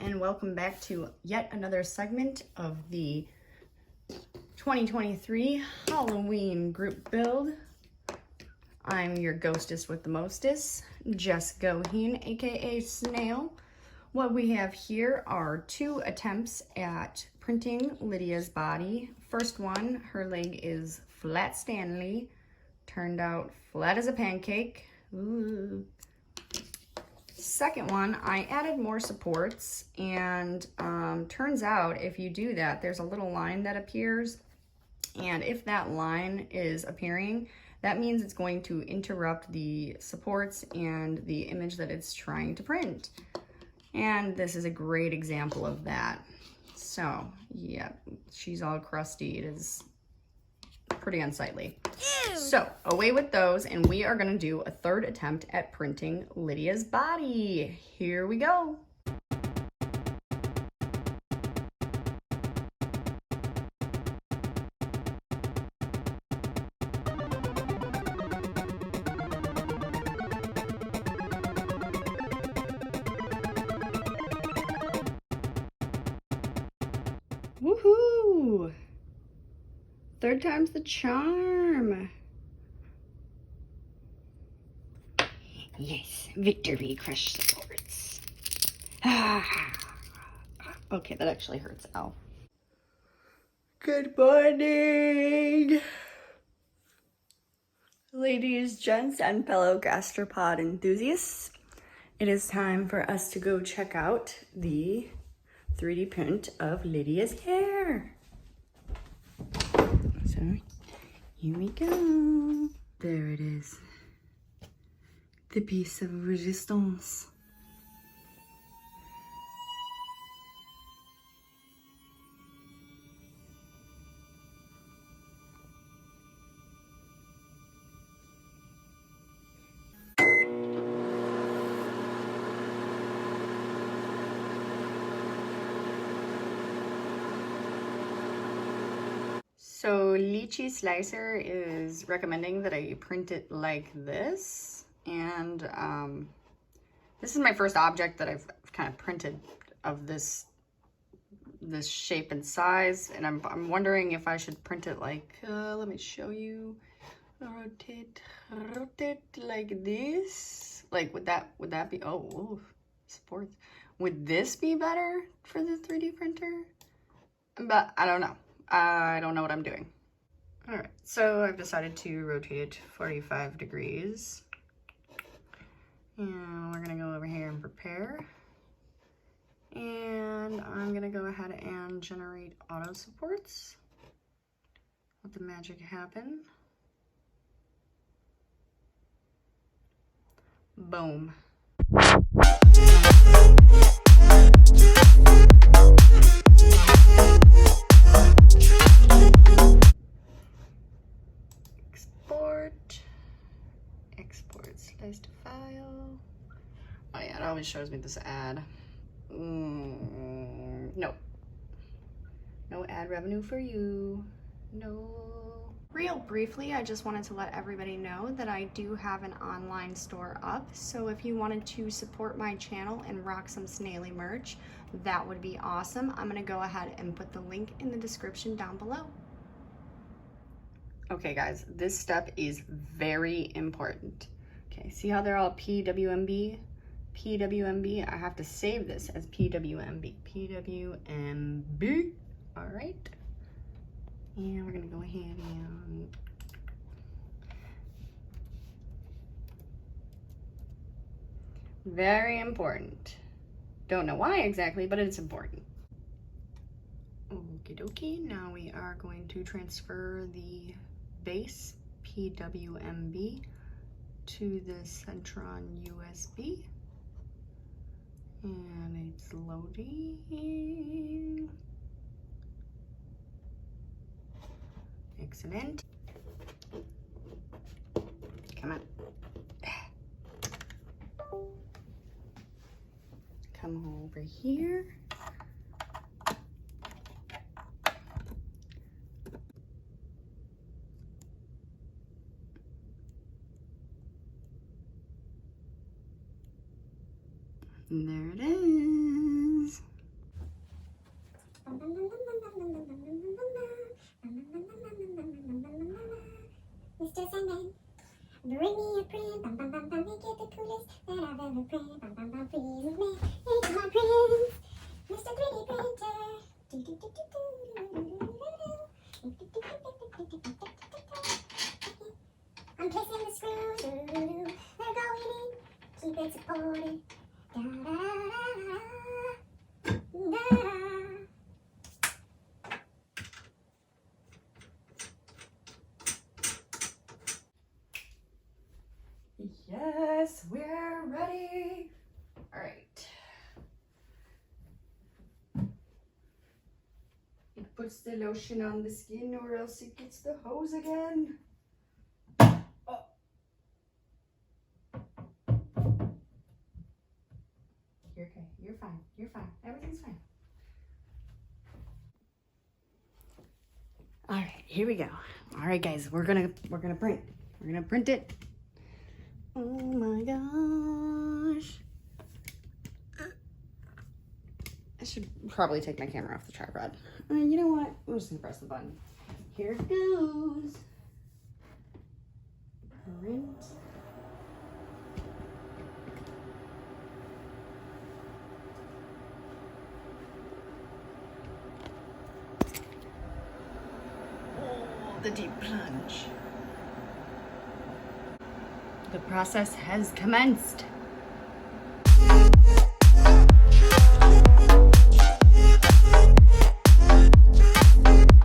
and welcome back to yet another segment of the 2023 Halloween group build. I'm your ghostess with the mostest, Jess Goheen, aka Snail. What we have here are two attempts at printing Lydia's body. First one, her leg is flat Stanley, turned out flat as a pancake. Ooh. Second one, I added more supports, and turns out if you do that, there's a little line that appears, and if that line is appearing, that means it's going to interrupt the supports and the image that it's trying to print. And this is a great example of that. So yeah, she's all crusty. It is pretty unsightly. Ew. So away with those, and we are going to do a third attempt at printing Lydia's body. Here we go. Woohoo! Third time's the charm. Yes, victory, crush supports. Okay, that actually hurts. Ow. Good morning, ladies, gents, and fellow gastropod enthusiasts. It is time for us to go check out the 3D print of Lydia's hair. So, here we go. There it is. The piece of resistance. So Lychee Slicer is recommending that I print it like this, and this is my first object that I've kind of printed of this shape and size, and I'm wondering if I should print it like let me show you. Rotate like this. Like would that be supports? Would this be better for the 3D printer? But I don't know. I don't know what I'm doing. All right, so I've decided to rotate it 45 degrees. And we're gonna go over here and prepare. And I'm gonna go ahead and generate auto supports. Let the magic happen. Boom. Export slice to file. Oh yeah, it always shows me this ad. No. No ad revenue for you. No. Real briefly, I just wanted to let everybody know that I do have an online store up. So if you wanted to support my channel and rock some Snaily merch, that would be awesome. I'm gonna go ahead and put the link in the description down below. Okay guys, this step is very important. Okay, see how they're all PWMB? PWMB, I have to save this as PWMB. PWMB, all right. And we're gonna go ahead and very important. Don't know why exactly, but it's important. Okie dokie, now we are going to transfer the base PWMB to the Centron USB, and it's loading. Excellent. Come on. Come over here. And there it is. just Sandman. Bring me a print, bum bum bum bum, make it the coolest that I've ever printed. Bum bum bum, please with me, make my prints, Mr. 3D Printer. Do do do do do do do do do. I'm placing the screws, they're going in, keep it supported. Da da da da da da. Yes, we're ready. All right. It puts the lotion on the skin or else it gets the hose again. Oh. You're okay. You're fine. You're fine. Everything's fine. All right, here we go. All right, guys, we're gonna print. We're gonna print it. Oh my gosh. I should probably take my camera off the tripod. You know what? I'm just gonna press the button. Here it goes. Print. Oh, the deep plunge. The process has commenced.